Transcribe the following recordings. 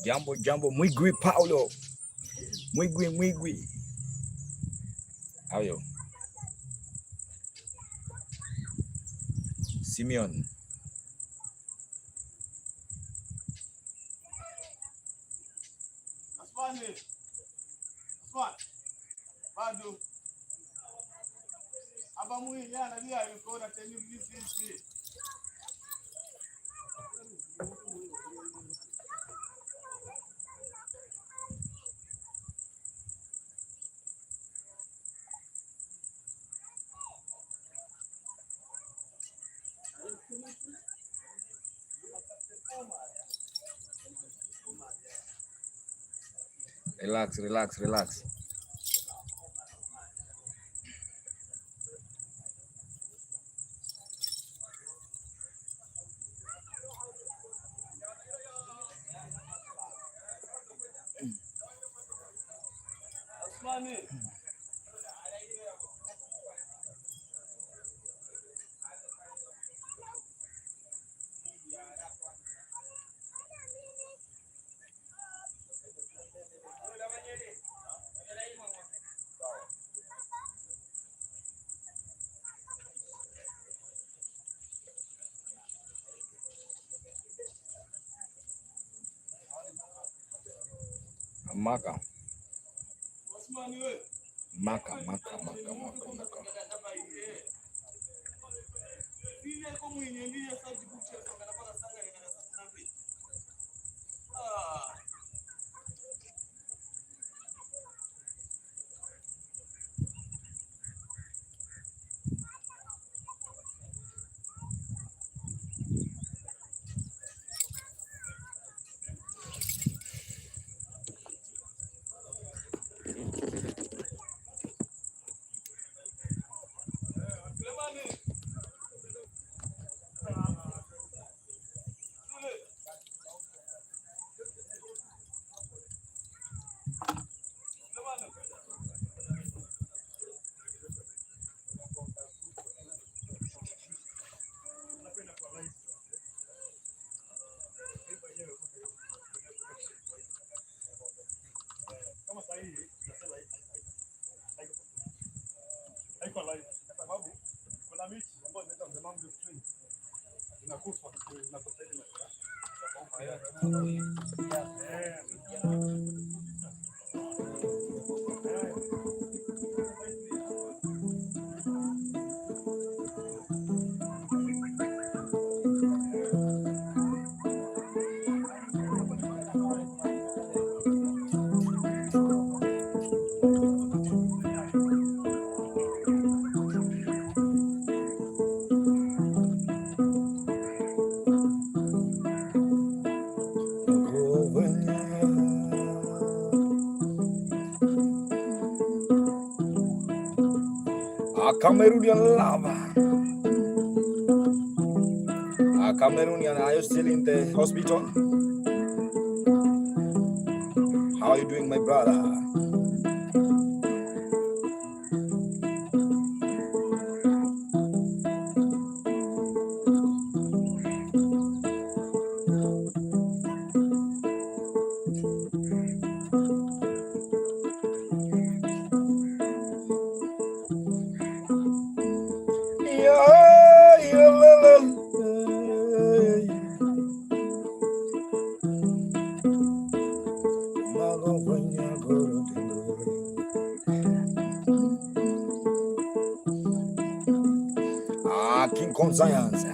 Jambo, Mwigwi Paulo. Mwigwi. How are you? Simeon. Bado. Abamu yana dia yuko na teni busy. Relax. Maka. Cameroonian lava. Cameroonian, are you still in the hospital? How are you doing, my brother? King Conscience.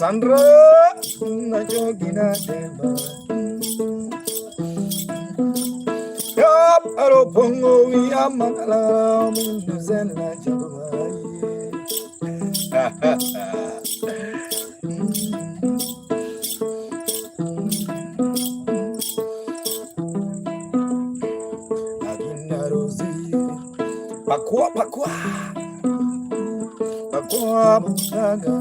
Sandra Najogina Deba Yap Aropongo Yamakala Zena Agina Rosie Pakua Bugaga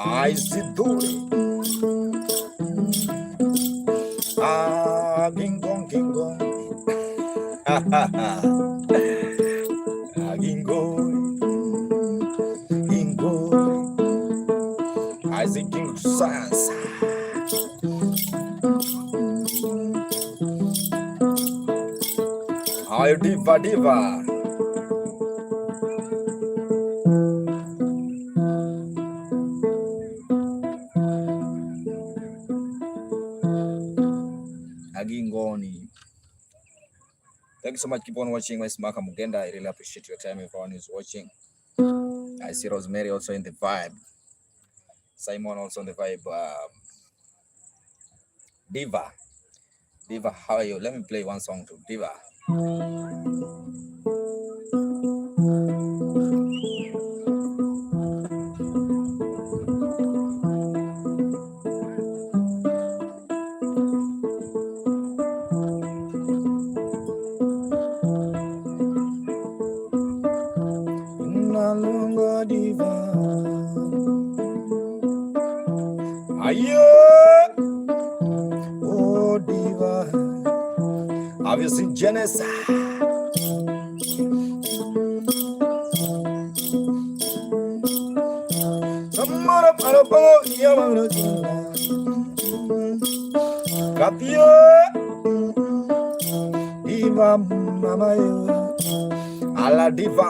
I see Duri Gingong Gingo I see King Science Hi Diva Agingoni. Thank you so much. Keep on watching. My Makamugenda. I really appreciate your time. Everyone is watching. I see Rosemary also in the vibe. Simon also in the vibe. Diva, how are you? Let me play one song to Diva. Diva. Ayo, oh Diva, have you seen Genesis? Kapio, Diva, mama yo, ala Diva.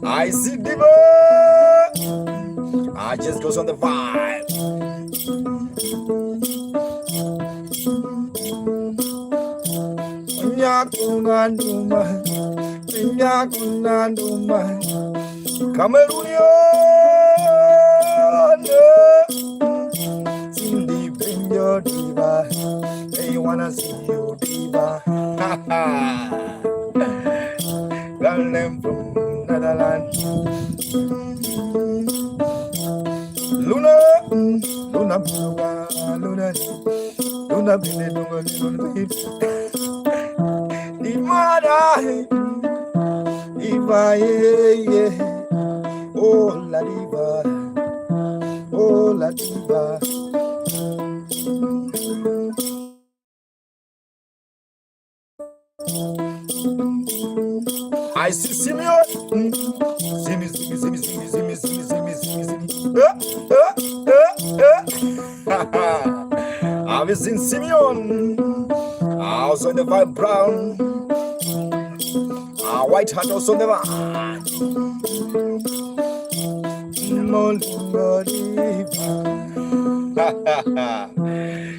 I see Diva. I just goes on the vibe. Nyakunanduma, Cameroonian, Cindy, bring your Diva. They wanna see you, Diva. Girl name from Netherlands. Luna, Diva, yeah. Oh la Diva, oh la Diva. I see Simeon. Simi. I've seen Simeon. Also in the vibe brown. White hat also in the vibe.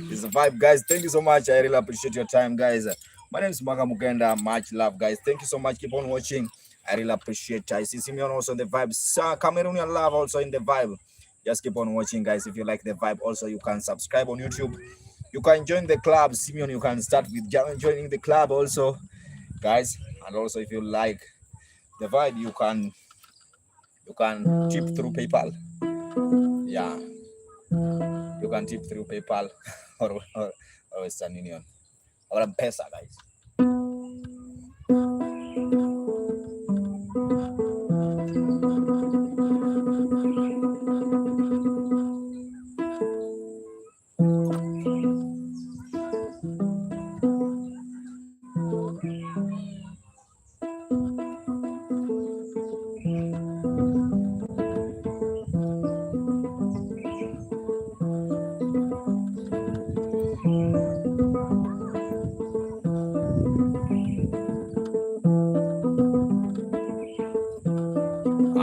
It's a vibe, guys. Thank you so much. I really appreciate your time, guys. My name is Makamugenda. Much love, guys. Thank you so much. Keep on watching. I really appreciate it. I see Simeon also in the vibe. Cameroonian love also in the vibe. Just keep on watching, guys. If you like the vibe, also you can subscribe on YouTube. You can join the club. Simeon, you can start with joining the club also, guys. And also if you like the vibe, you can tip through PayPal. Yeah, you can tip through PayPal or Western Union or M-Pesa, guys.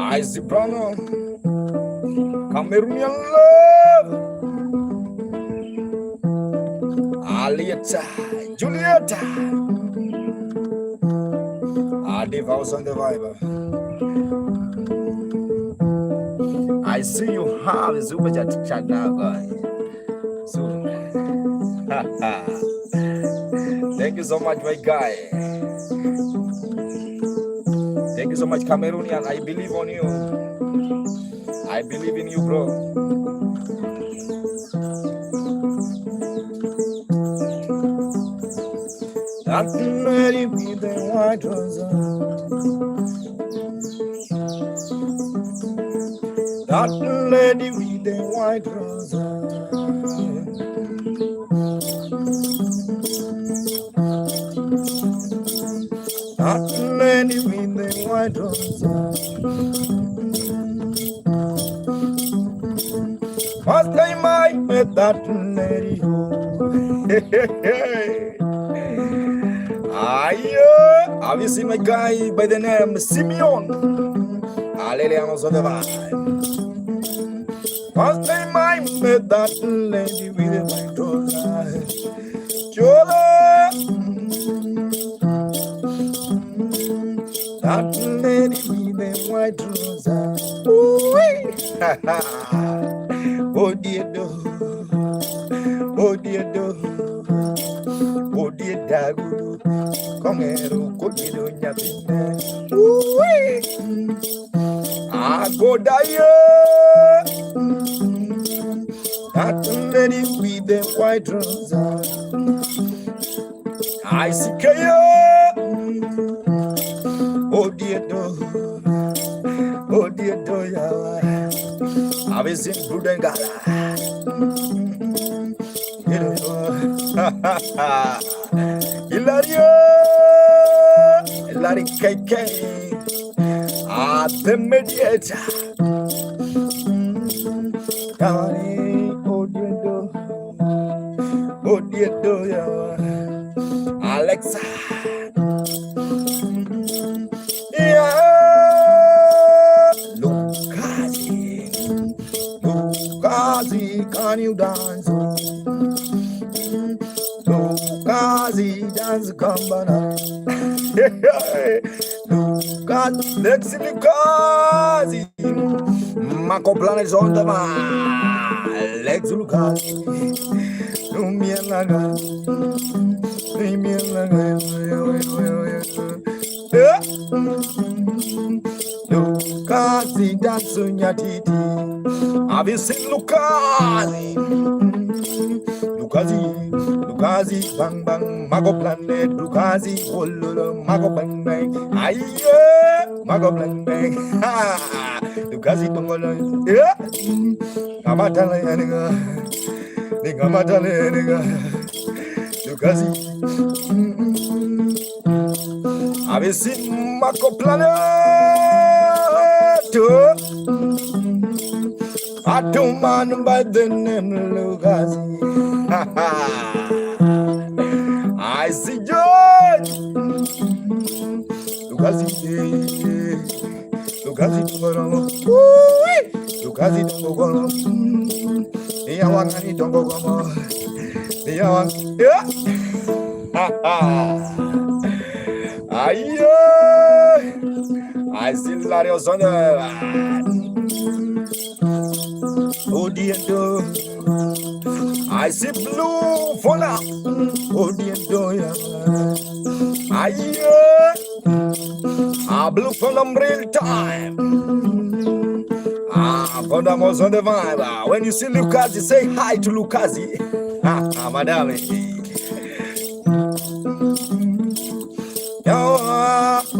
I see Bruno, Cameroonian love. Alieta, Julieta. Diva was on the vibe. I see you have a super chat now, guys. So, thank you so much, my guy. Thank you so much, Cameroonian. I believe on you. I believe in you, bro. That lady with the white rose. That lady with the white rose. That lady with the white rose. First time I met that lady. Have you seen my guy by the name Simeon? Alelianos on the vibe. First time I met that lady with the white rose. Chola. That lady with the white rose. Oh dear do. Oh dear do. Oh dear dagu. Come here, do nyatiti. I go die. That lady with the white rose. I see you. Oh dear do. Oh dear do ya. I've seen Brudengala. Hilario. Hilari KK. The mediator. Oh dear do ya. Alexa. Yeah. Lukazi, can you dance? Lukazi, dance kambana. Lukazi, Lukazi. Mako planet on the man. Lex Lukazi. Lumianaga. Lukazi, dance nyatiti. Have you seen Lukazi? Lukazi, bang bang, Mago planet, Lukazi, ololo, Mago bang bang, aye, Mago bang bang, ha, Lukazi tongolo, yeah, Kamatale nigga, Lukazi. Have you seen Mago planet? I don't man by the name Lukazi. I see George. Lukazi Tongoro. Lukazi Tongoro. Niyawangani Tongoro. Niyawang. Yeah. Ayo. I see Lario Sonda. Oh dear do. I see blue for now. Oh dear do ya. Blue for them real time. For them was on the vibe. When you see Lukazi, say hi to Lukazi. Madame.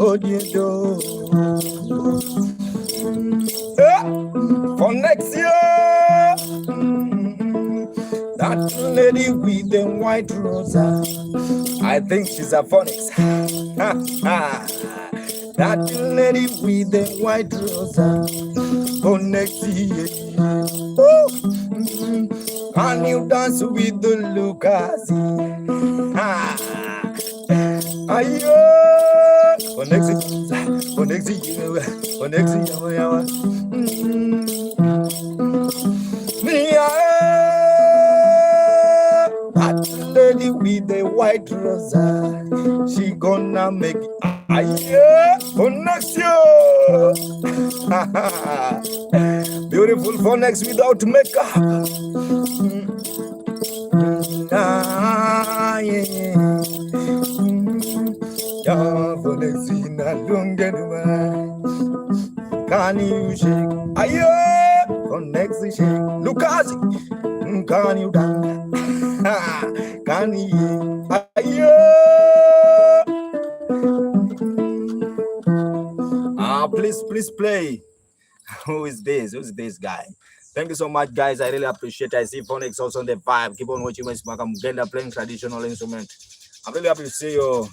Oh dear do. For next year. That lady with the white rose, I think she's a phonics. That lady with the white rose, for next year. Can you dance with the Lukazi? For next year, for next year. white rosa. She gonna make connection. Beautiful phonics without makeup. Phonics in a can you shake? Phonics shake. Lucas, can you dance? Can you? Please play. Who is this? Who's this guy? Thank you so much, guys. I really appreciate it. I see Phonics also on the vibe. Keep on watching Miss Makamugenda playing traditional instrument. I'm really happy to see you.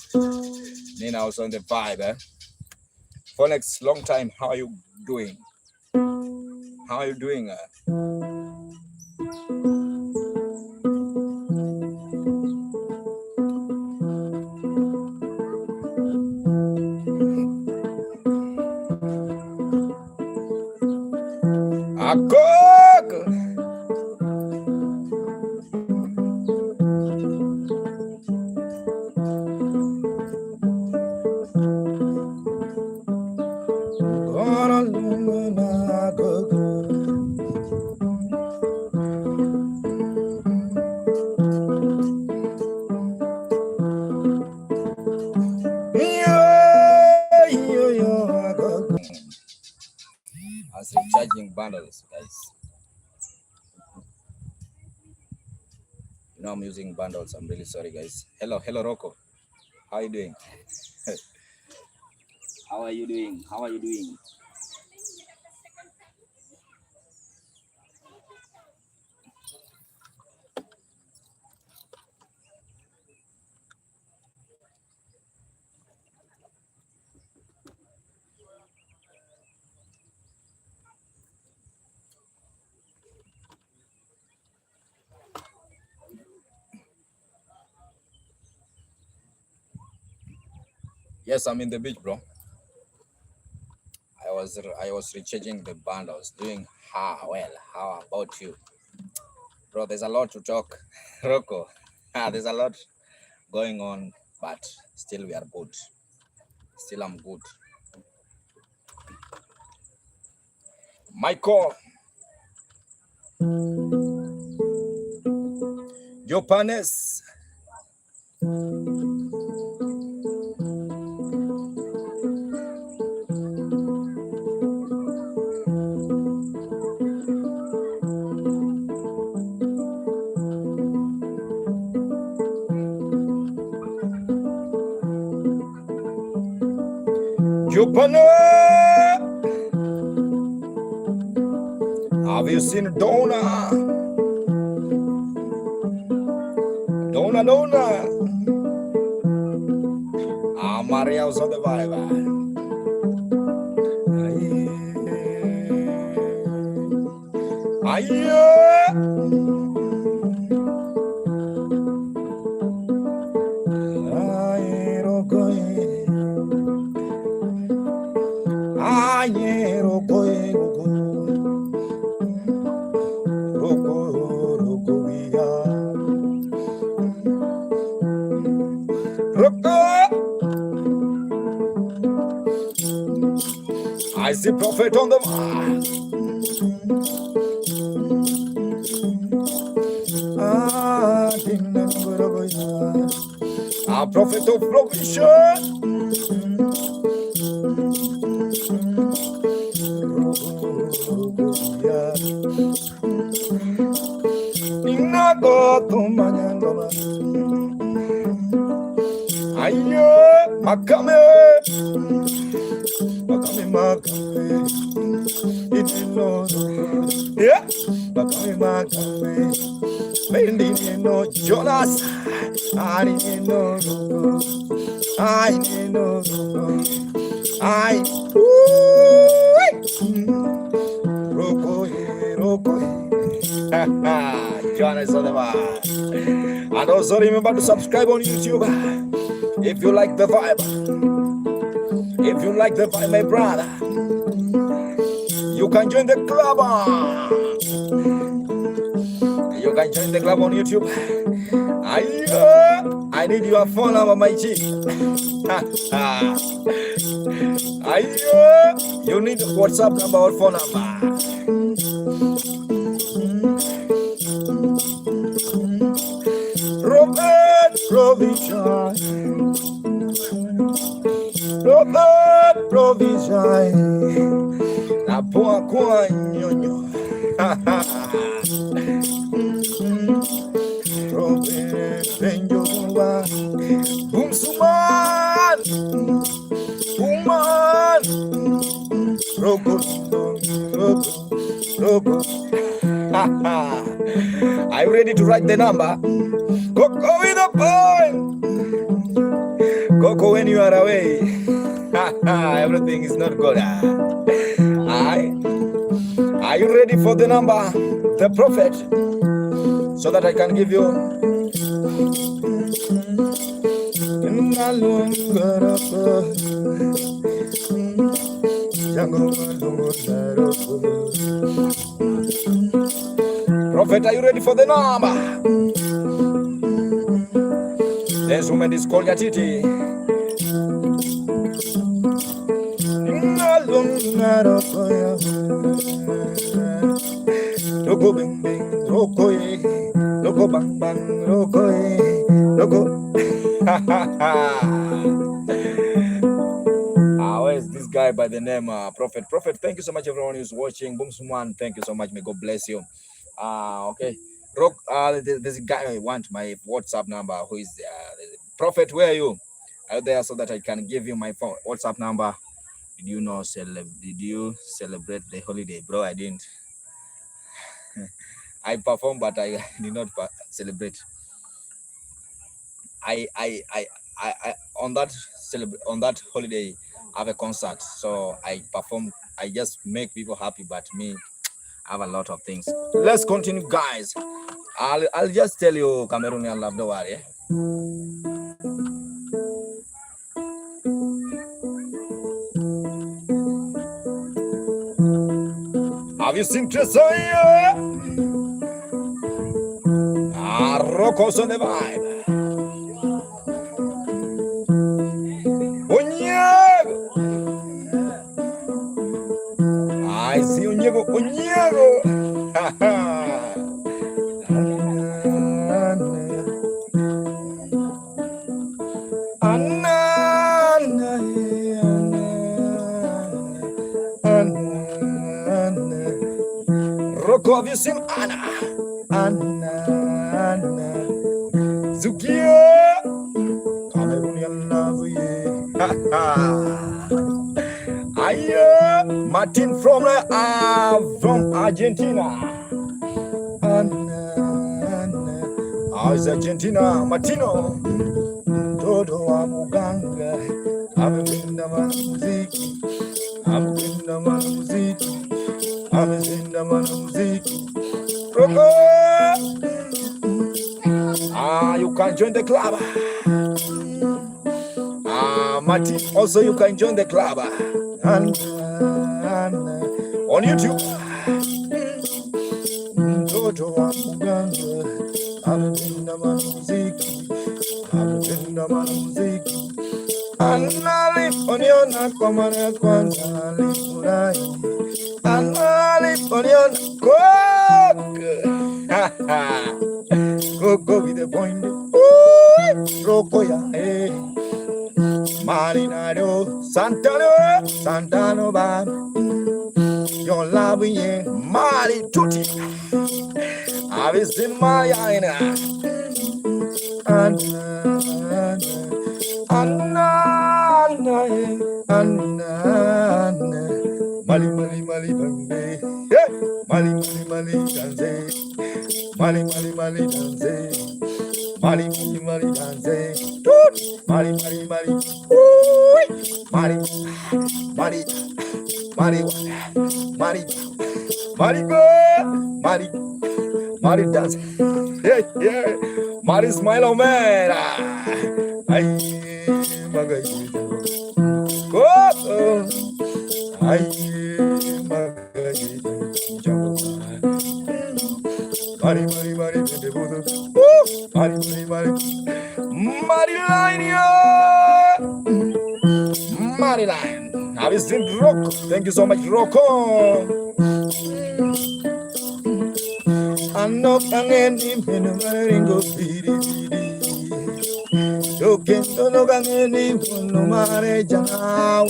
Nina also on the vibe. Phonics, long time. How are you doing? How are you doing? As recharging bundles, guys. You know I'm using bundles. I'm really sorry, guys. Hello, Rocco. How are you doing? How are you doing? How are you doing? Yes, I'm in the beach, bro. I was recharging the bundles, doing well. How about you, bro? There's a lot to talk, Rocco. There's a lot going on, but still we are good. Still I'm good. Michael, Jopanes. Have you seen Donna? Donna. Maria was on the vibe. I see prophet on the prophet of provision. Makame. Yeah, Makame. No Jonas. I know. Roko. Jonas on the bar. And also remember to subscribe on YouTube if you like the vibe. If you like the vibe, my brother, you can join the club. You can join the club on YouTube. I I need your phone number, my chief. You need WhatsApp number or phone number. Robert Provision. Robert Provision. Na poa kwa nyonyo. Robert Benjoa. Boomsuman. Woman. Rogo. Are you ready to write the number? Go with the point. Coco, when you are away, everything is not good. Are you ready for the number, the prophet, so that I can give you? Prophet, are you ready for the number? This woman is called nyatiti. Logo bing bing, logo ye, logo bang bang, logo ye, logo. Where's this guy by the name Prophet? Prophet, thank you so much, everyone who's watching. Boomsuman, thank you so much. May God bless you. Okay. Rock, there's a guy I want my WhatsApp number. Who is Prophet? Where are you? Are you there so that I can give you my phone WhatsApp number? Did you celebrate the holiday, bro? I didn't. I performed, but I did not celebrate. I on that holiday I have a concert, so I perform. I just make people happy, but me, I have a lot of things. Let's continue, guys. I'll just tell you, Cameroonian love, don't worry. Have you seen Tresaya? Rocos on the vibe. Onyago. I see Onyago. Rocco, have you seen Anna? Zukia. Cameroonian love, yeah. Martin from Argentina. How's Argentina? Martino. Todo amuganga. Amependa muziki. Amependa muziki. Amependa muziki. You can join the club. Martin, also you can join the club. And on YouTube. Toto amuganga, amependa muziki, amependa muziki. Analiponiona kwa mara ya kwanza alifurahi. Analiponiona Coco with the point. Roko ya Marinado, Santano Bam. Your love in Mari Tutti. I've seen my Aina. Mali Bambe. Mali Danze. Mali Danze. Mali Danze. Mali. Mari dance. Yeah. Mari smile, man. Ay, magay. Ay, magay. Mari. Maryland. Have you seen Rocco? Thank you so much, Rocco. I'm not hanging in the ringo. You can't no hanging no marriage now.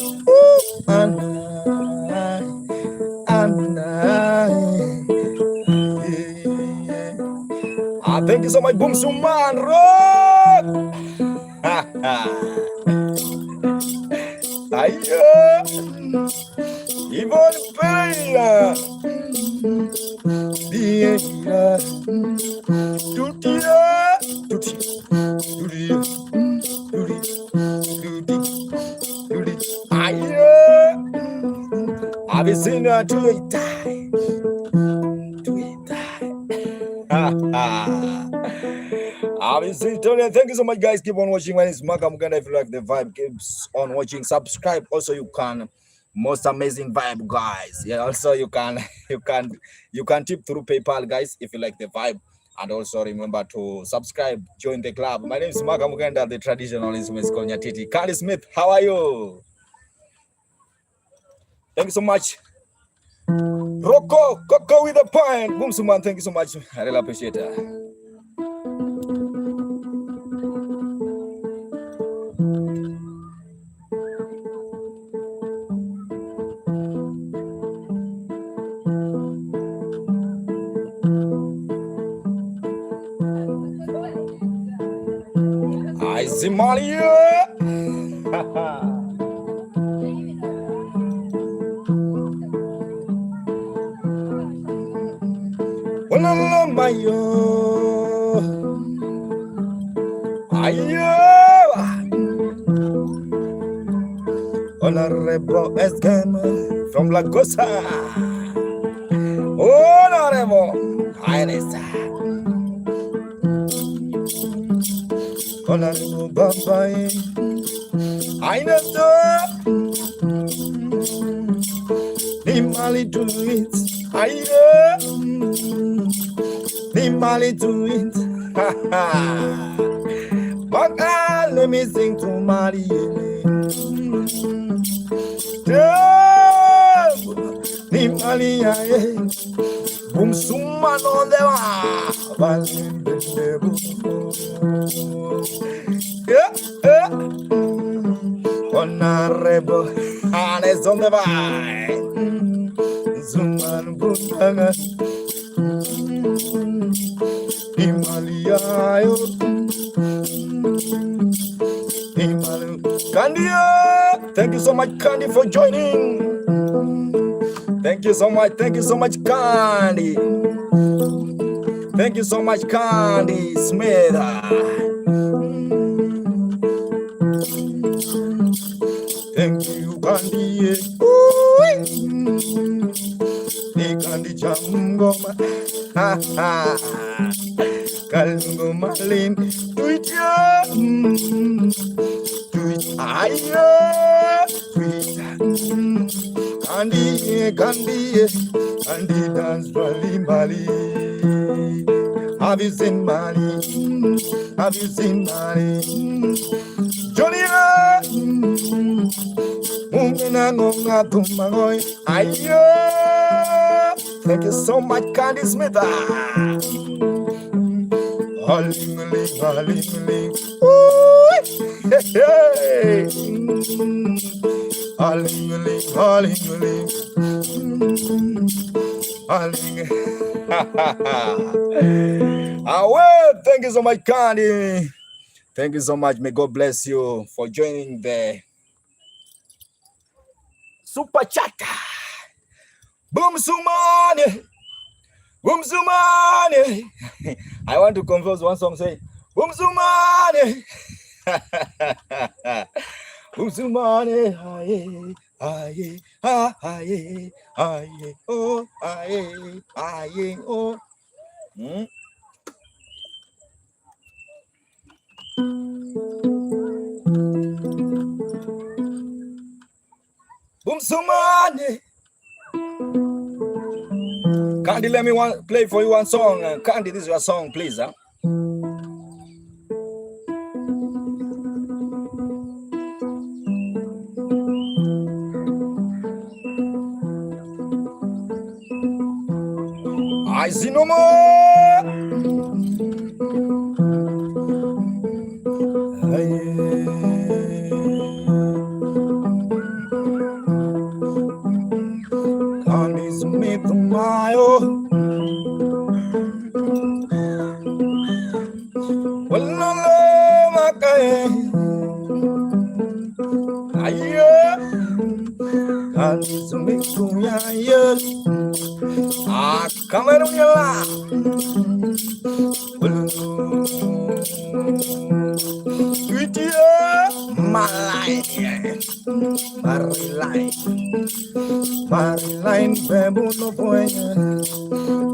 Thank you so much, Boom Suman Rock. Ayo, Yvonne Pereira. Dia, tutia, tuti, tuti, tuti, tuti, tuti. Ayo, I've seen her to it die, to it die. Obviously, thank you so much, guys. Keep on watching. My name is Makamugenda. If you like the vibe, keeps on watching. Subscribe. Also, you can most amazing vibe, guys. Yeah. Also, you can tip through PayPal, guys, if you like the vibe. And also remember to subscribe. Join the club. My name is Makamugenda. The traditionalism is called Nyatiti. Carly Smith, how are you? Thank you so much. Rocco, Coco with a point. Boom, Suman. Thank you so much. I really appreciate it. Zimalia. Mayo. Ayo. Honorable Escam from Lagosa. Honorable Highness. Honorable Babai. Highness. Nimali to it. Ayo. Nimali to it. But let me sing to Mali. Nimali, boom, summa on the honorable honest on the vine. Zuman Butanga Himalaya Candy. Thank you so much, Candy, for joining. Thank you so much. Thank you so much, Candy. Thank you so much, Candy Smith. Thank you, Candy. Candy Changoma. Kalungo Malin. Twitter. Ayo. Candy dance Bali. Have you seen Mali? Have you seen Mali? Johnny, thank you so much, Candy Smith. Well, thank you so much, Candy. Thank you so much. May God bless you for joining the Super Chat. Boom Sumani. Boom Sumani. I want to compose one song saying Boom Sumani. Boom Sumani. Aye, aye, aye, oh, aye, aye, oh. Boom Sumani. Candy, let me play for you one song. Candy, this is your song, please. I see no more. Candy Smith Mayo. Well, no, my guy. Aye. Candy Smith Mayo. Ah, come on, Marilyn, bebo no fuenya.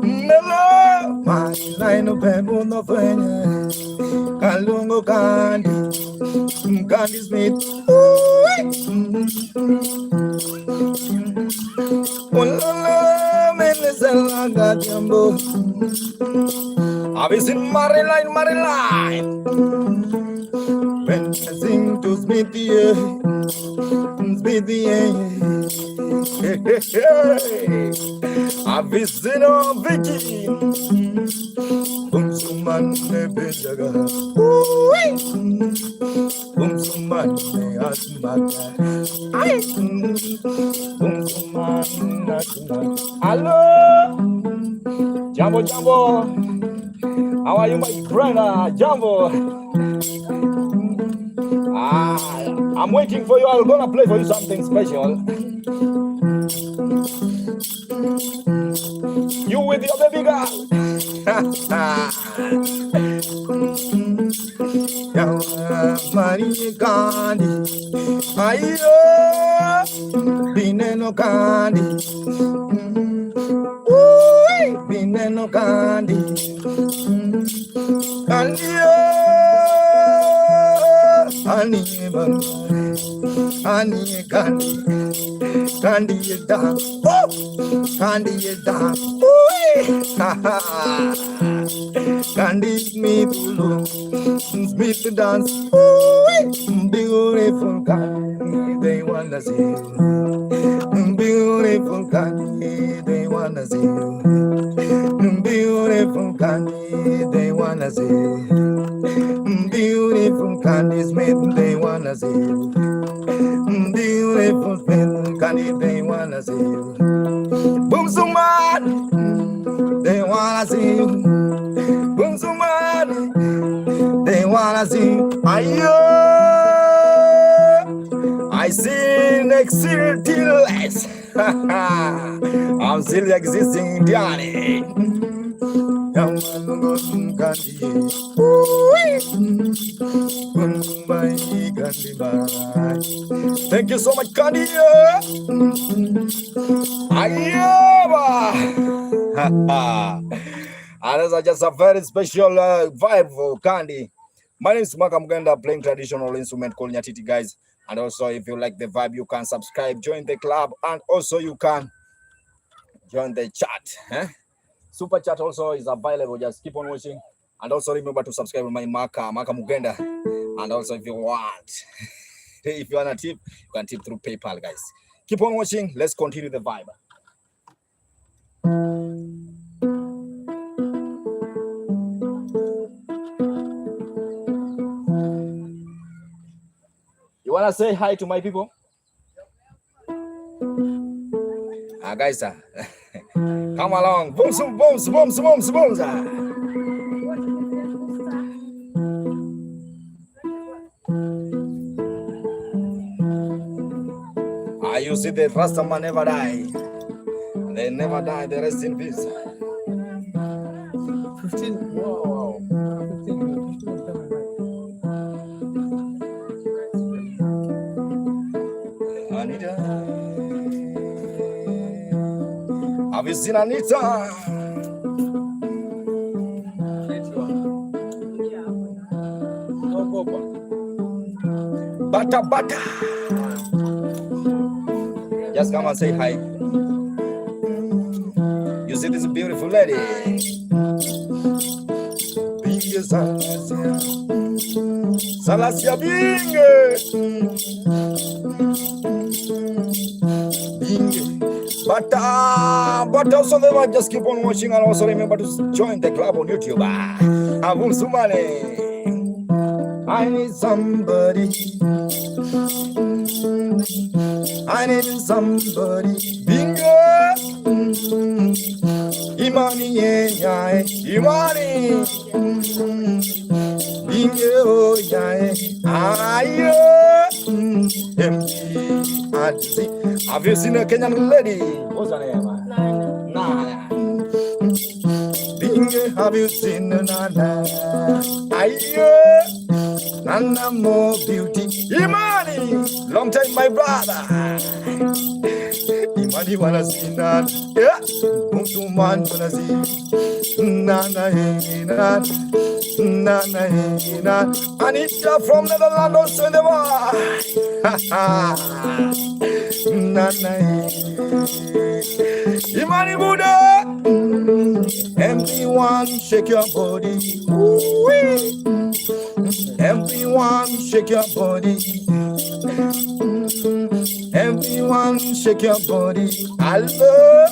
Melo, Marilyn, bebo no fuenya. Kalungo Candy, Candy Smith. Olala, Menesela Gadiambo. I've seen Marilyn. When I sing to Smithy, I've seen a Vicky. Bumsuman Bejaga. Bumsuman Asmaga. Bumsuman. Hello, Jambo. How are you, my brother? Jambo. I'm waiting for you. I'm gonna play for you something special. You with your baby girl. Maria Gandhi. Ayo, Bineno Gandhi. Bineno Gandhi. Ani Candy is down. Candy is down. Candy Smith Smith dance. Beautiful Candy, they wanna see you. Beautiful Candy, they wanna see you. Beautiful Candy, they wanna see you. Beautiful Candy Smith, they wanna see you. Beautiful Smith Candy, they wanna see you. Boom Suman, they wanna see you. Boom Suman, they wanna see you. I see next year till less. I'm still existing, Johnny. Thank you so much, Candy. And that's just a very special vibe for Candy. My name is Makamugenda, playing traditional instrument called nyatiti, guys. And also, if you like the vibe, you can subscribe, join the club, and also you can join the chat. Super chat also is available. Just keep on watching, and also remember to subscribe to my Makamugenda. And also, if you want, if you want a tip, you can tip through PayPal, guys. Keep on watching. Let's continue the vibe. You wanna say hi to my people? Guys, come along. Boom. You see the Rastaman never die. They never die, they rest in peace. 15. Wow. 15. Anita. Have you seen Anita? Bata. Just come and say hi. You see this beautiful lady? Salasia Binge. But also never just keep on watching, and also remember to join the club on YouTube. Abum Sumane. I need somebody. I need somebody. Bingo. Imani, yeah, Imani. Bingo, yeah, ayo. Have you seen a Kenyan lady? What's her name? Nana. Bingo, have you seen Nana? Ayo. Nana more beauty. Imani, long time my brother. Imani wanna see Nana. Yeah, Mtu man wanna see Nana. Nana. Anita from Netherlands also in the war. Nana. Imani Buddha. Everyone shake your body. Woo-wee. Everyone shake your body. Everyone shake your body. Hello.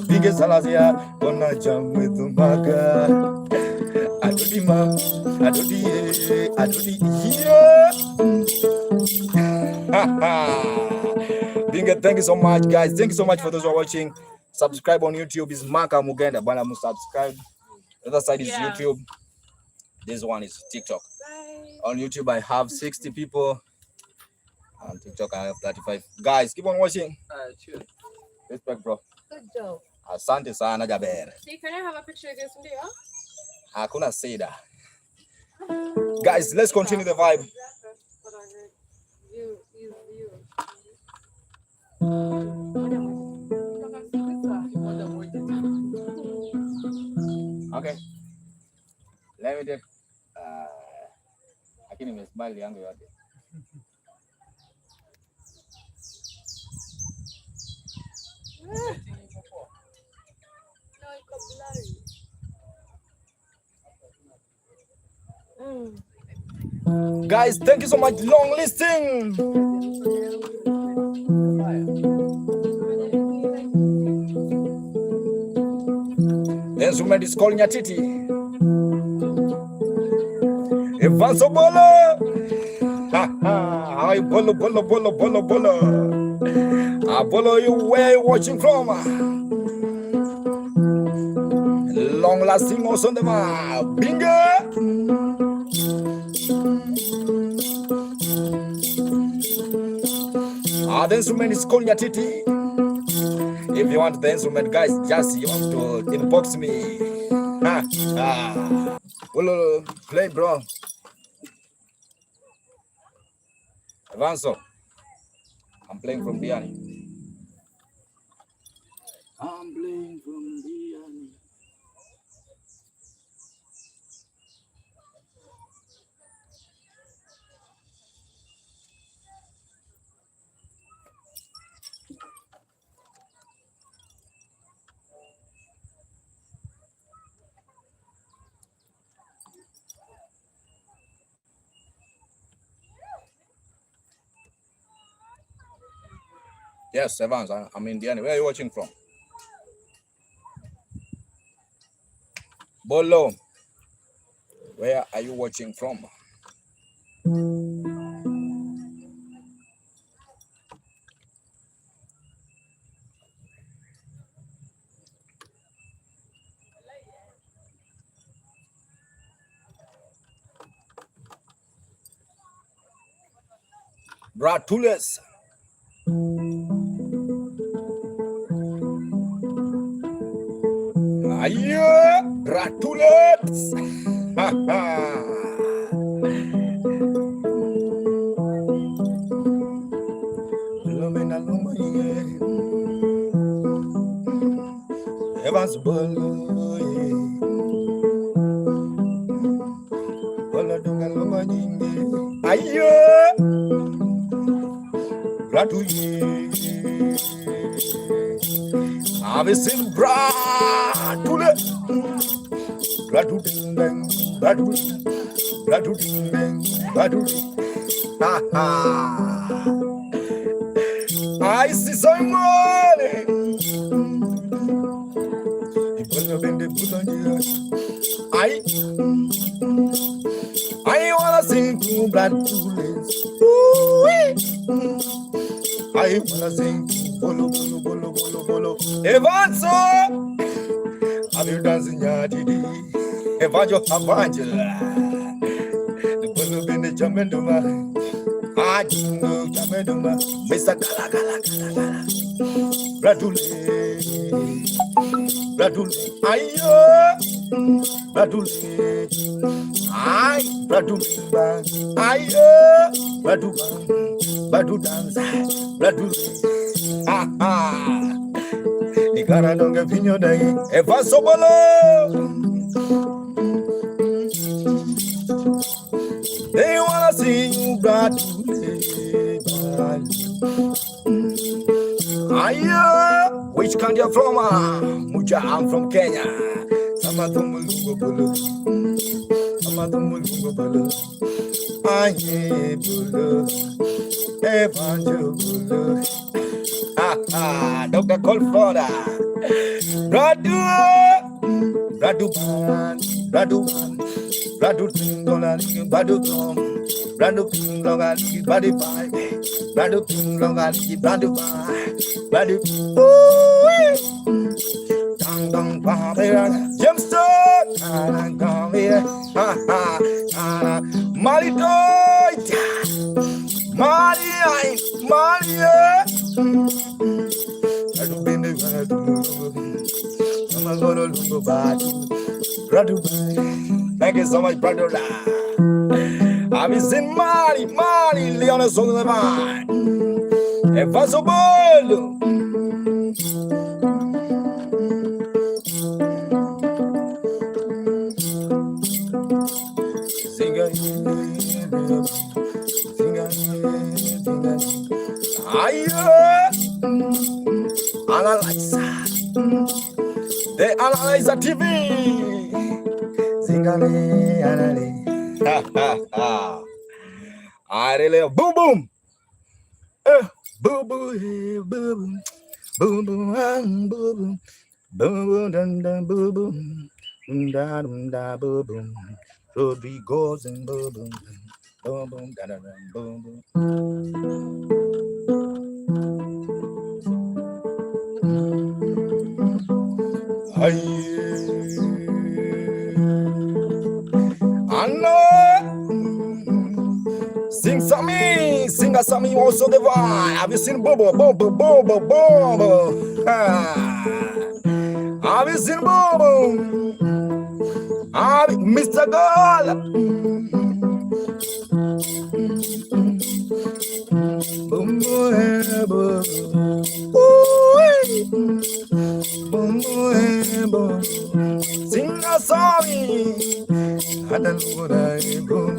Biggest Salazia. Gonna jump with the maga. Adodi ma. Adodi yeah. Thank you so much, guys. Thank you so much for those who are watching. Subscribe on YouTube is Makamugenda. Bana must subscribe. The other side is YouTube. This one is TikTok. On YouTube, I have 60 people. On TikTok, I have 35. Guys, keep on watching. Cheers. Respect, bro. Good job. Asante sana Jaber. See, can I have a picture of this video? Hakuna seda. Guys, let's continue the vibe. Okay. Let me take lakini nimesmile yangu yote. Guys, thank you so much. Long listing. The instrument is called nyatiti. Evanso bolo. Hi bolo. Bolo, you where you watching from? Long lasting also on the map. Bingo. The instrument is called nyatiti. If you want the instrument, guys, just you have to inbox me. Well, play, bro. Avanzo. I'm playing from Biani. I'm playing from Biani. Yes, Evans, I'm Indian. Where are you watching from? Bolo, where are you watching from? Bratules. Ayo, Bratules. Evans bolo. Ayo, Bratules. I've seen Bratules. I see someone. I wanna sing to blood bullets. I wanna sing to bolo bolo bolo bolo bolo. Evanso, have you dancing nyatiti? Evanjo avanja. The bolo bene jamenduma. I know jamenduma. Mr. Gala Gala Gala Gala. Bradule, Bradule. Ayo, Bradule. Ay, Bradule. Ayo, Bradule. Badu dance, Badu. Igara donge vinyo dai, Eva sobolo. They wanna see you, Badu. Aya, which country you from? Mucha, I'm from Kenya. Samadumulungo bulu, Samadumulungo bulu. Aye bulu. Evangelo, Dr. Colfora, Radu, Radu, Radu, Radu, Radu, Radu, Body Five, Radu, Radu, Radu, Dang Dang Pamela, Gemstone, and come here, Malitoy. Maria, Maria. I've been the I'm gonna look back. Thank you so much, brother. I've seen Mali, Leona Solomon. If possible. Analyze. They analyze the TV. Zingale, anale. I really boom boom. Boom boom, boom boom, boom boom, boom boom, boom boom, dun dun, boom boom, da da boom boom. Rodriguez and boom boom, boom boom, da da boom boom. I know. Sing a Sammy also the vibe. Have you seen Bobo? Have you seen Bobo? Mr. Girl. Sing a song. I don't know what I boom.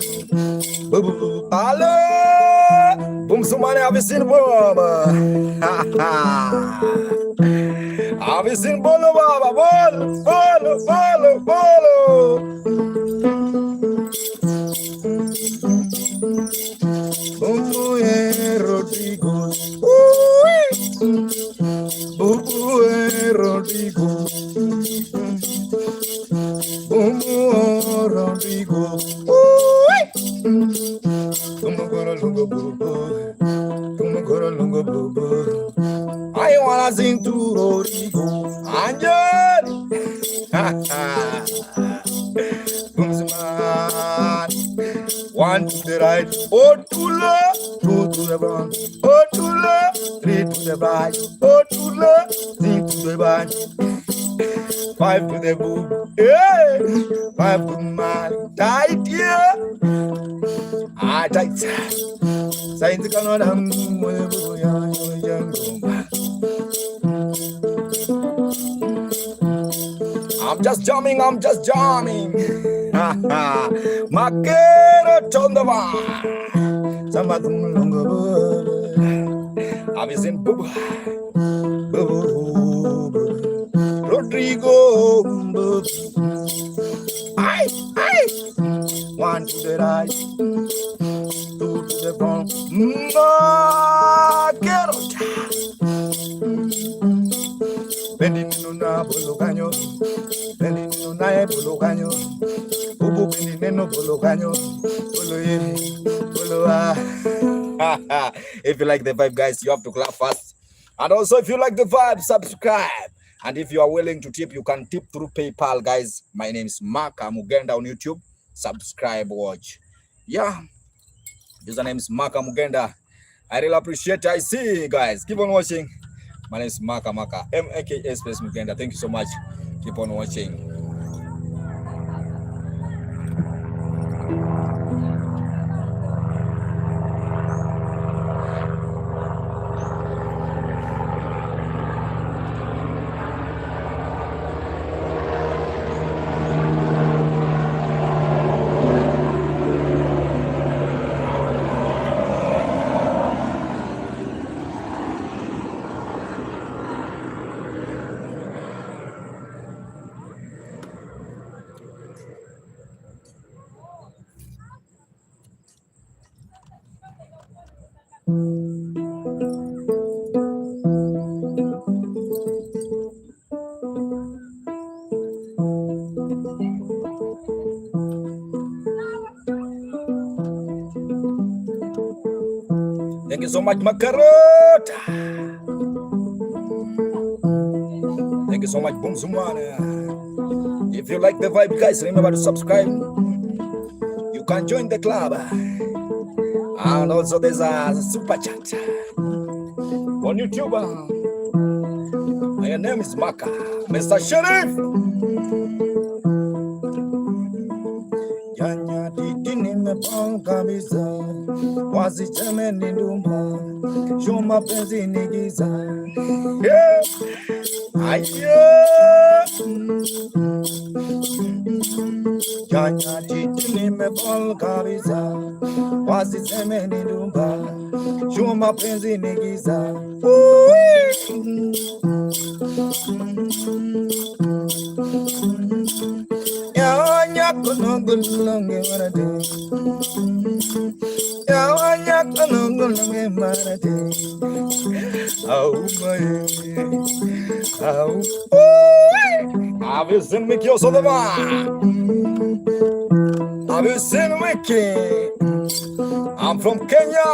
Hello. Boom, somebody have you seen Bob? Have you seen Bolo Baba? Bolo. Boom, Rodrigo. Rodrigo. Rodrigo. I wanna sing to Rodrigo. Angel. One to the right, oh to left, two to the front, oh to left, three to the right, oh to left, six to the right, five to the boom, yeah, five to my tight, yeah, I tight, signs gonna I'm just jamming. Makero chondava. Samadum longo. I've seen Boo. Rodrigo. Aye. One to the right, two to the front. Makero. Bending no na bolo canyo. Bending me buluganyo. Ubu bini neno buluganyo. If you like the vibe, guys, you have to clap fast. And also, if you like the vibe, subscribe. And if you are willing to tip, you can tip through PayPal, guys. My name is Makamugenda on YouTube. Subscribe, watch. Yeah, username is Makamugenda. I really appreciate it. I see you guys. Keep on watching. My name is Maka M-A-K-A space Mugenda. Thank you so much. Keep on watching. Thank you so much, Makarot. Thank you so much, Bumzumana. If you like the vibe, guys, remember to subscribe. You can join the club. And also there's a super chat on YouTube. My name is Maka, Mr. Sheriff. Nyatiti nimepanga kabisa, wasicheme ni ndumba, shuma penzi ni giza. Yeah. Nyatiti nimepanga kabisa, wasiseme ni ndumba, shuma penzi ni giza. Have you seen me kill the Have you seen Wiki? I'm from Kenya.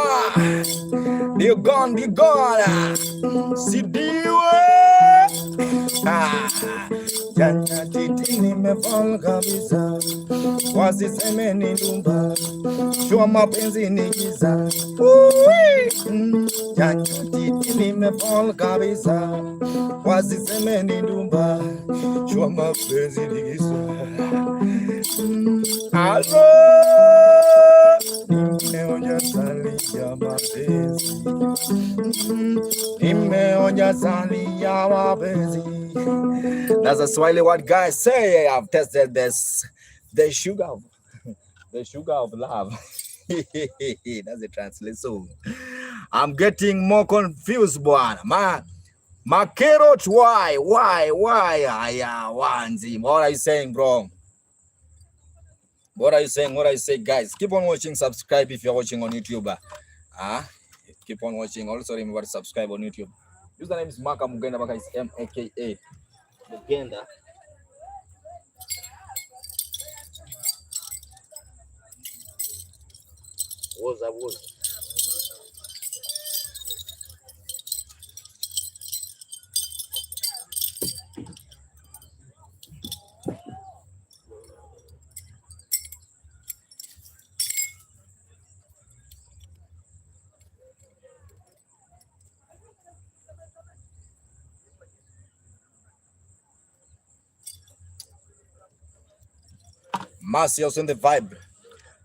They're gone. Nyatiti nimefall kabisa, wasiseme ni ndumba, shua mapenzi ni giza. Nyatiti nimefall kabisa, wasiseme ni ndumba, shua mapenzi ni giza. Alo, nimeonja sali ya mapenzi, nimeonja sali ya mapenzi. That's a Swahili word, guys. Say I've tested the sugar of love. That's the translation. I'm getting more confused, bwana. My carrot, why? Wanzi. What are you saying, bro? What are you saying, guys? Keep on watching, subscribe if you're watching on YouTube. Keep on watching. Also remember to subscribe on YouTube. Username is Makamugenda. Maka is M-A-K-A. Mugenda. Was. Mercy also in the vibe.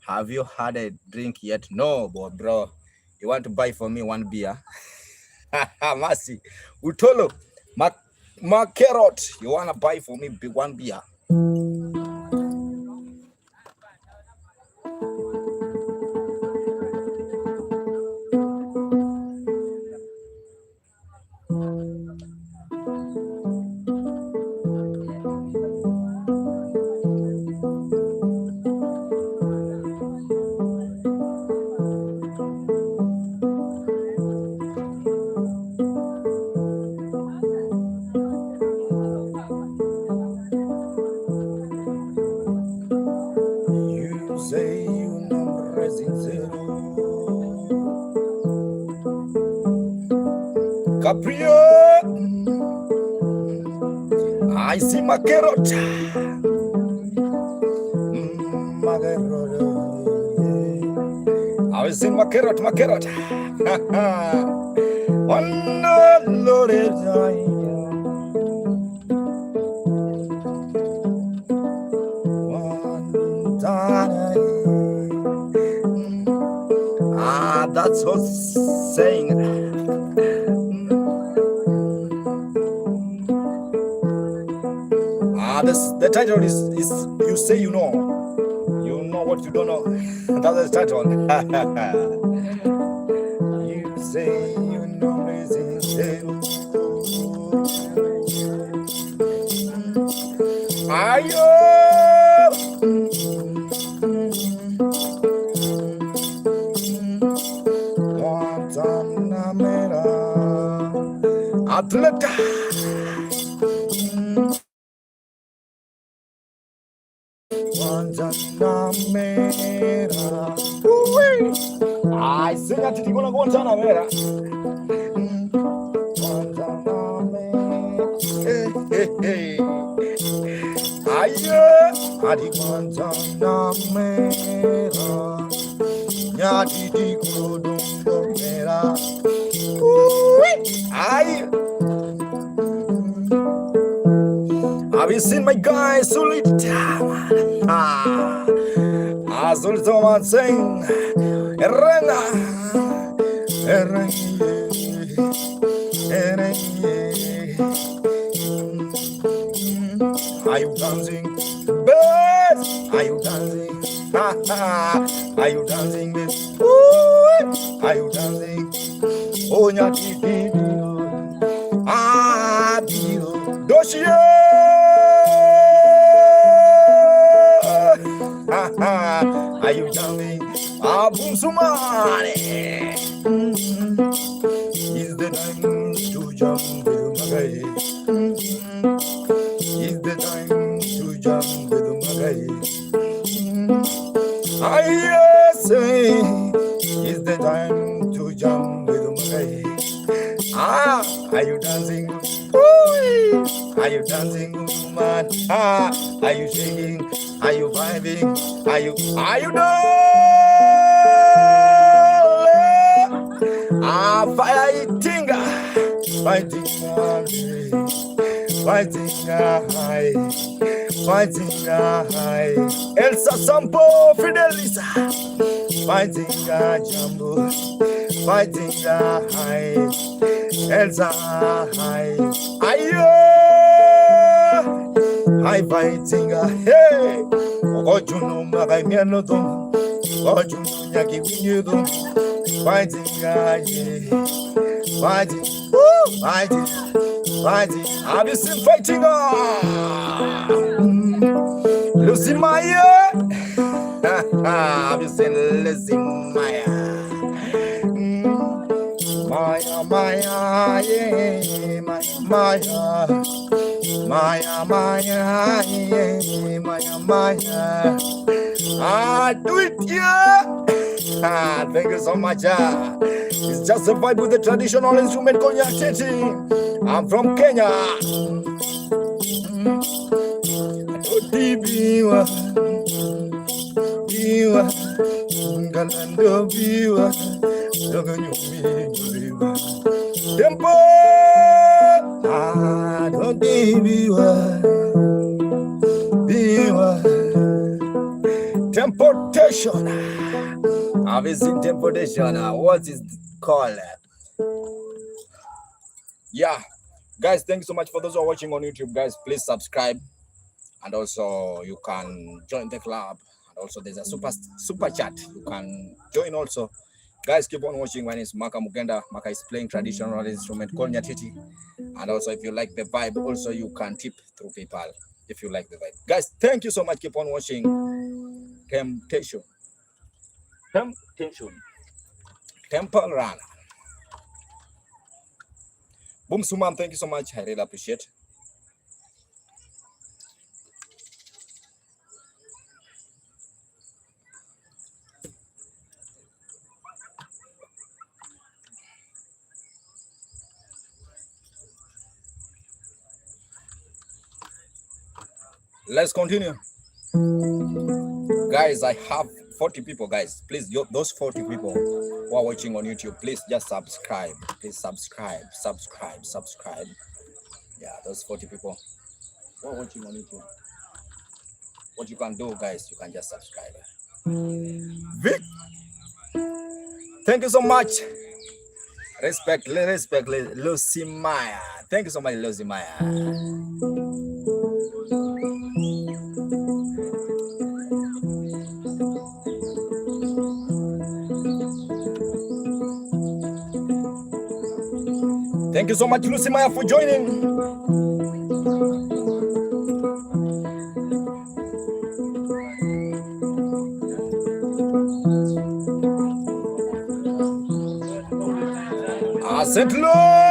Have you had a drink yet? No, bro. You want to buy for me one beer? Mercy. Utolo. My carrot. You want to buy for me one beer? Caprio. I see my carrot. My carrot. I see my carrot. On the loaded that's what's saying. The title is you say you know what you don't know. That's the title. You say you know this is Ayo. Guantanamera Atlanta. Guantanamera. I sing at Tigona Guantanamera. Guantanamera. Hey. Ayo. Adi Guantanamera. Nyatiti Mera. Have you seen my guy Sulita? Sultan sing Eranga. Are you dancing? Birds, are you dancing? Are you dancing, baby? Are you dancing? Oh, nyatiti, dio, doshio. Are you dancing? Abum sumare. Is the time to jump with Magai? Is the time to jump with Magai? I say, is the time to jump with Magai? Are you dancing? Ooh, are you dancing, woman? Are you shaking? Are you vibing? Are you fighting high. Elsa Sampo Fidelisa. Fighting Jambo. Fighting high. Elsa high. Ayo. High fighting hey. Ojuno magai mianodo. Ojuno nyaki winyodo. Fighting fighting. Fighting. Have you seen fighting? Lucy Maya. Have you seen Lucy Maya? Maya, yeah, Maya. Do it, yeah. Thank you so much. It's just a vibe with the traditional instrument called nyatiti. I'm from Kenya. Biwa, Galando Biwa, Tempo, don't Biwa, Temportation. I've seen temportation. What is it called? Yeah, guys, thank you so much for those who are watching on YouTube. Guys, please subscribe, and also you can join the club. And also there's a super chat. You can join also. Guys, keep on watching. My name is Makamugenda. Maka is playing traditional instrument called nyatiti. And also, if you like the vibe, also you can tip through PayPal if you like the vibe. Guys, thank you so much. Keep on watching. Temptation. Temple Run. Boom Suman, thank you so much. I really appreciate. Let's continue. Guys, I have 40 people, guys. Please, those 40 people who are watching on YouTube, please just subscribe. Please subscribe. Yeah, those 40 people who are watching on YouTube. What you can do, guys, you can just subscribe. Vic, thank you so much. Respect, Lucy Maya. Thank you so much, Lucy Maya. Thank you so much, Lucy Maya, for joining. Saint Lord.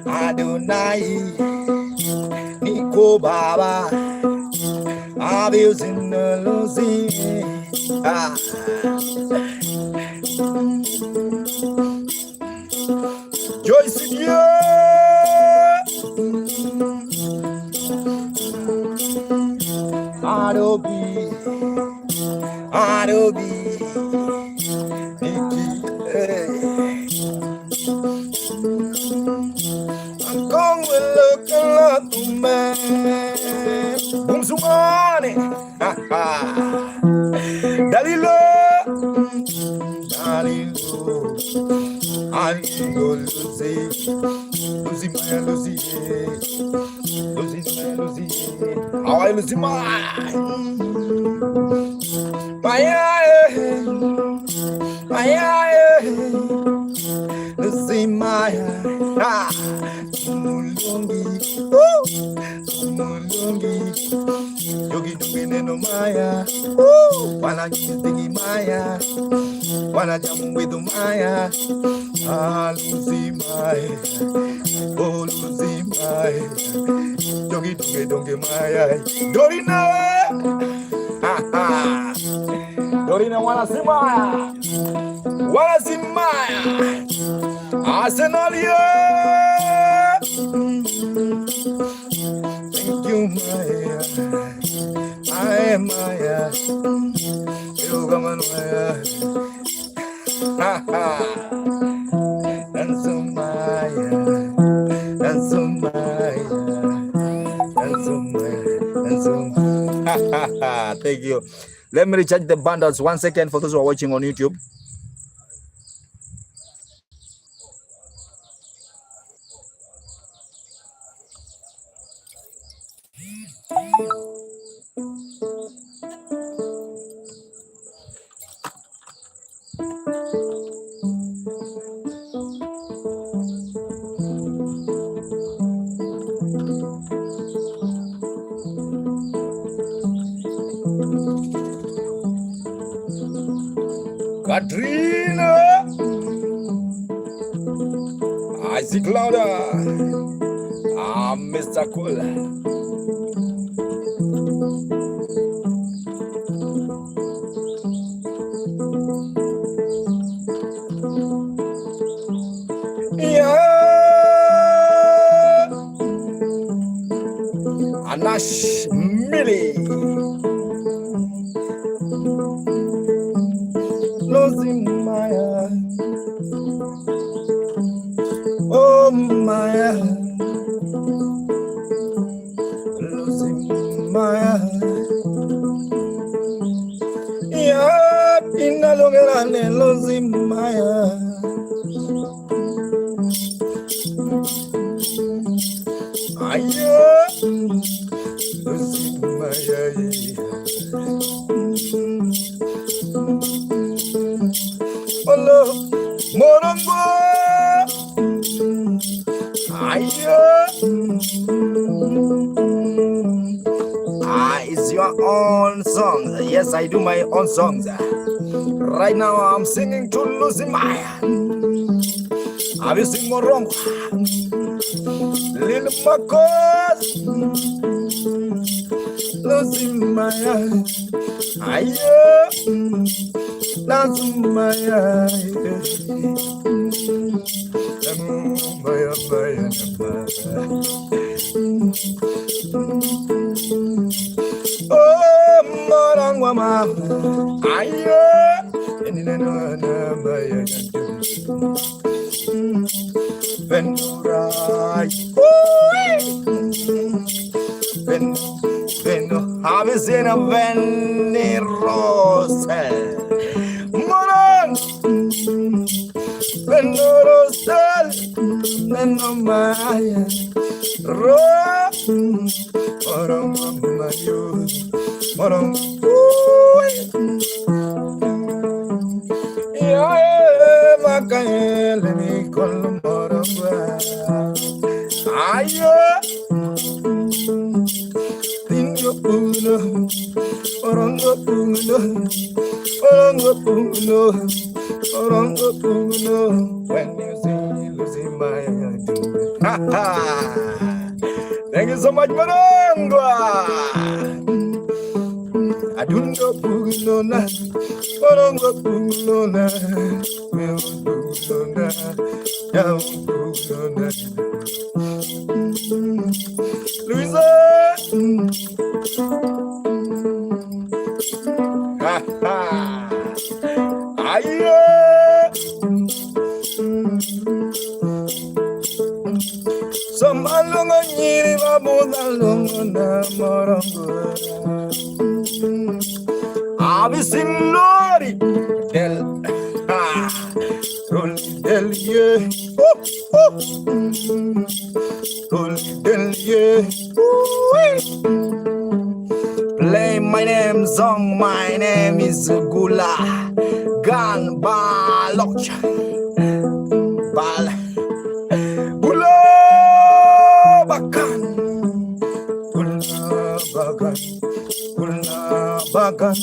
Adonai, Nico Baba, Abios in the Lucy. Joyce, Adobe, Nikki, I'm going to look a lot to man. Boom, Sumani, Dalilo, Lucy, how are you, Lucy, Lucy Maya, Mulungi, Yogi Dumino Maya, wanna give the Maya, wanna jump with the Maya, Lucy Maya, oh Lucy Maya, Yogi Dumino Maya, Dorina, Dorina wanna see Maya, Arsenal, thank you, Maya. I am Maya. You come on, Maya. And so Maya. Thank you. Let me recharge the bundles 1 second for those who are watching on YouTube. Katrina, Isaac Lauda, Mr. Cool. Yeah, Anash Millie. Losing Maya, oh Maya, losing Maya, yeah, in a long run, losing Maya, losing Maya. Morongo, your own songs. Yes, I do my own songs. Right now I'm singing to Lucy Maya. Have you sing more wrong? Little Marcos, Lucy Maya. Ayo, Lucy Maya. Maya, Maya, oh, Marangwama. Ayo, Ventura, have you seen a Veneros? Moran, Veneros, Venomaya, Moran, Moran, Makael, Ayo, Tingo Puno, Orongo Puno, Orongo Puno, Orongo Puno. When you see Lucy Maya, ha ha! Thank you so much, Morongo. I don't go Puno na, Orongo Puno na, Puno na, down Puno na. Louisa, ha ha, ayo, some along on you, along on the morongo. I've seen Lori del, del, yeah, play my name song, my name is Gula Gan Baloch Bal Gula Bakan Gula Bagan Gula Bagan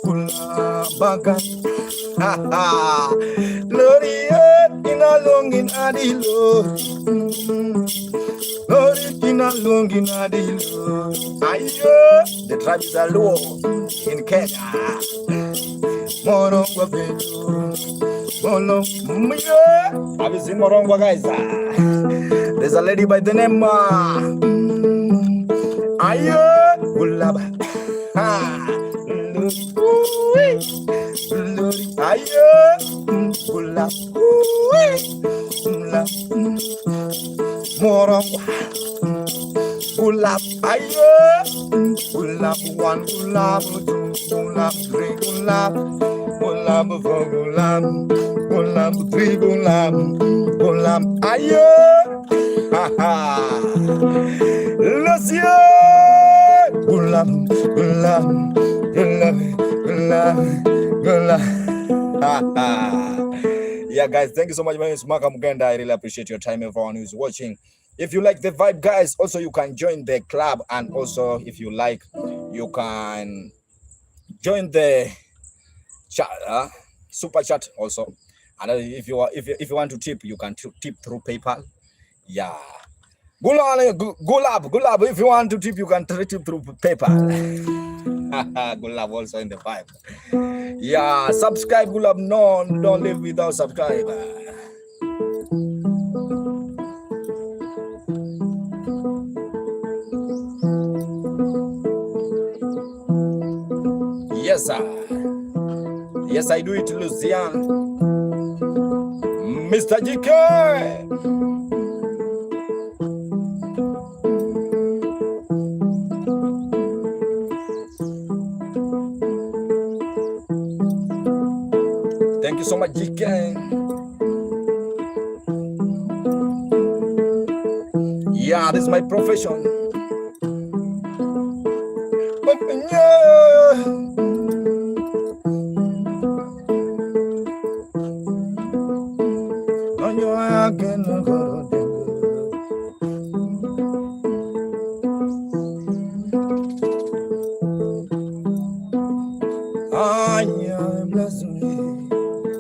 Gula Bagan ha ha Lori in adilo, Lori in adilo. Ayo, the tribes are low in Kenya. Morongo Bedu, Morongo. Have you seen Morongo, guys? There's a lady by the name Ayo Gulaba. Lori Ayo Gulaba. Morongo Gulab ayo Gulab 1 Gulab 2 Gulab 3 Gulab Gulab 4 Gulab Gulab 3 Gulab Gulab ayo haha Lucia Gulab Gulab Gulab Gulab Gulab haha. Yeah, guys, thank you so much. My name is Makamugenda. I really appreciate your time, everyone who's watching. If you like the vibe, guys, also you can join the club, and also if you like, you can join the chat, super chat also. And if you want to tip, you can tip through PayPal. Yeah, Gulab. If you want to tip, you can tip through PayPal. Gulab also in the vibe. Yeah, subscribe, Gulab. No, don't live without subscribe. Yes, sir. Yes, I do it, Lucian. Mr. GK. Thank you so much, GK. Yeah, this is my profession.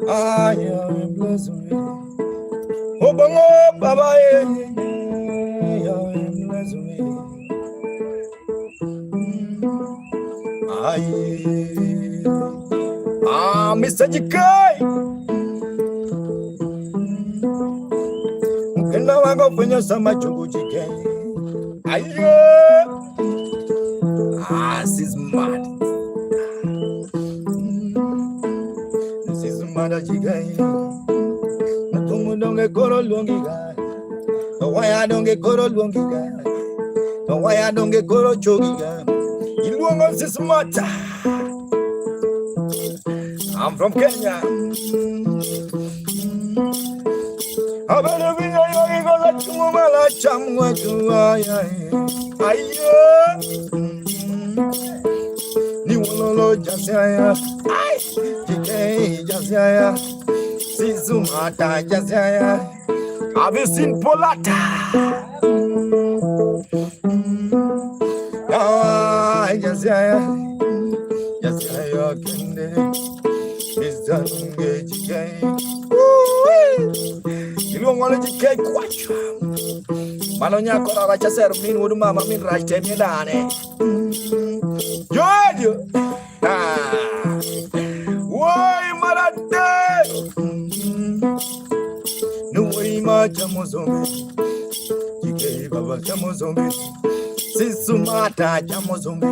I am blessed. Oh, bango, baba, I am blessed. Mr. Jikai. Kenda wango kwenye sama chungu Jikai. This is mad. This is mad Jikai. Natumu donge koro luongi gai. Waya donge koro luongi gai. Waya donge koro chogi gai. Iluongo this is mad. I'm from Kenya. I better be going to Mumala Chamwa to Niwolo Jasaya, TK Jasaya, Sizumata Jasaya. Have you seen Polata? Jasaya, Jasaya, Kende. Ilongole jike kwacha malonya kora racha ser min wudu mama min rachte mi dane jojo woi marate nuoi ma chamozombe jike baba chamozombe sizumata chamozombe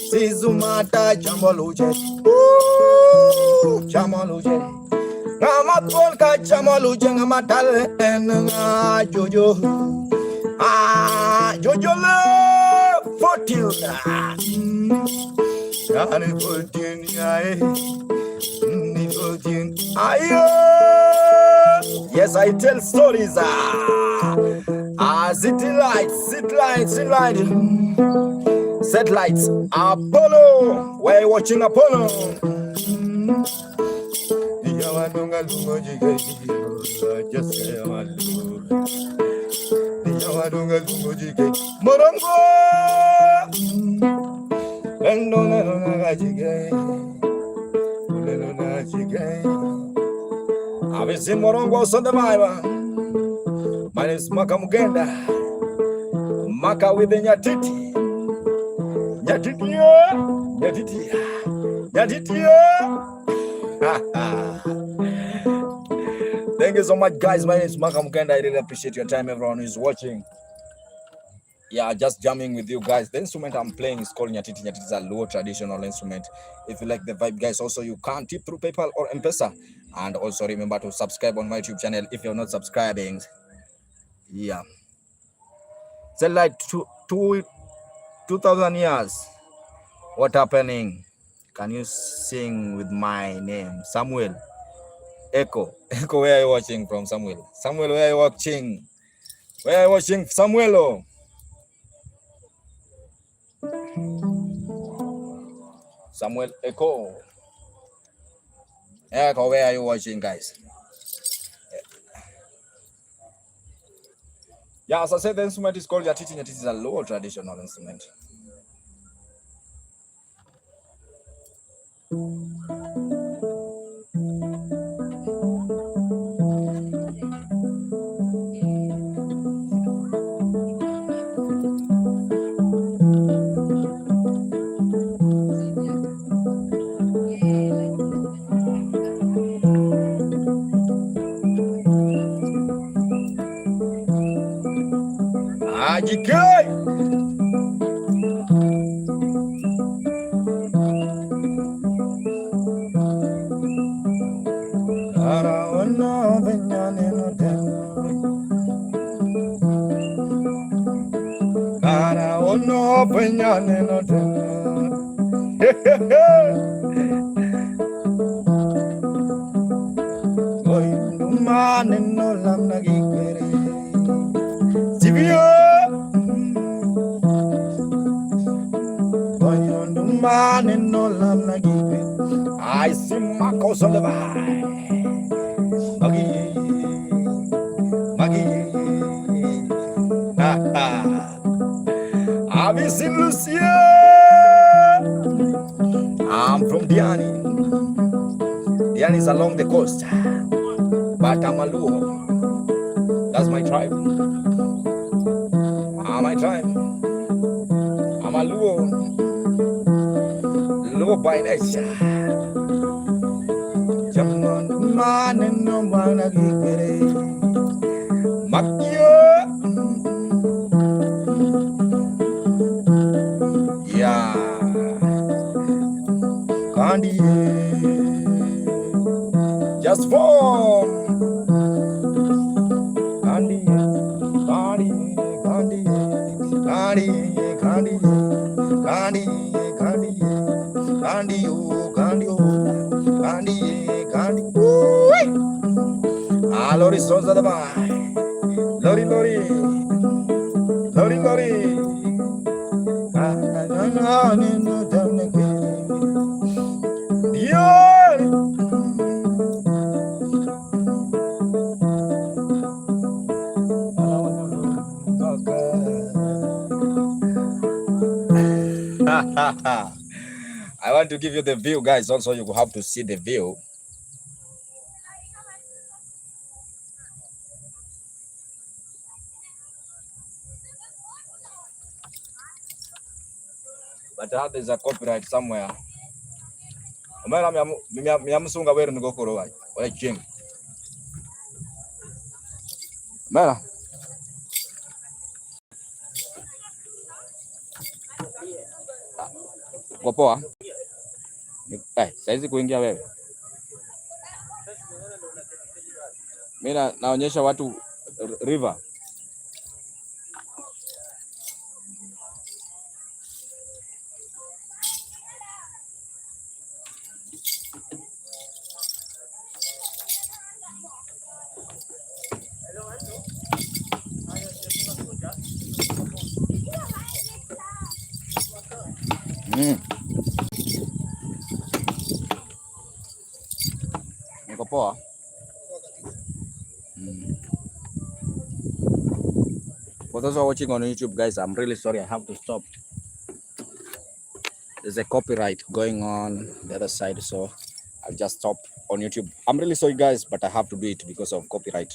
sizumata chamoluje chamaluje ngamatolka chamaluje ngamatale nga jojo jojo le fortune ani fortune ai ni fortune ayo. Yes, I tell stories. Satellites. Apollo. We're watching Apollo. Morongo. I've seen Morongo on the Bible. My name is Makamugenda. Maka with the nyatiti. Nyatiti. Nyatiti. Nyatiti. Thank you so much, guys. My name is Makamugenda. I really appreciate your time, everyone who is watching. Yeah, just jamming with you guys. The instrument I'm playing is called nyatiti. Nyatiti is a low traditional instrument. If you like the vibe, guys, also you can tip through PayPal or M-Pesa. And also remember to subscribe on my YouTube channel if you're not subscribing. Yeah. It's like 2,000 years. What happening? Can you sing with my name? Samuel. Echo. Echo, where are you watching from, Samuel? Samuel, where are you watching? Where are you watching, Samuel? Samuel Echo. Echo, where are you watching, guys? Yeah, as I said, the instrument is called nyatiti. Nyatiti is a low traditional instrument. I see Marcos on the vibe. Maggie. Have you seen Lucia? I'm from Diani. Yani is along the coast. But I'm a Luo. That's my tribe. My tribe. I'm a Luo. Luo by nature. Jamon man and no one again. Makyo. Yeah. Candy. Just for Candy. Candy. Candy. Candy. Candy. Candy. Candy. Candy. Candy. Candy. Candy. Ah, Lori Sonza da Bai. Lori Lori. Lori Lori. I want to give you the view, guys. Also, you have to see the view. But there's a copyright somewhere. Miyamusunga where ni gokoro wa. Wala ching. Mera. Kwa poa. Saizi kuingia wewe. Mimi naonyesha watu river. Niko poa. For those who are watching on YouTube, guys, I'm really sorry I have to stop. There's a copyright going on the other side, so I'll just stop on YouTube. I'm really sorry, guys, but I have to do it because of copyright.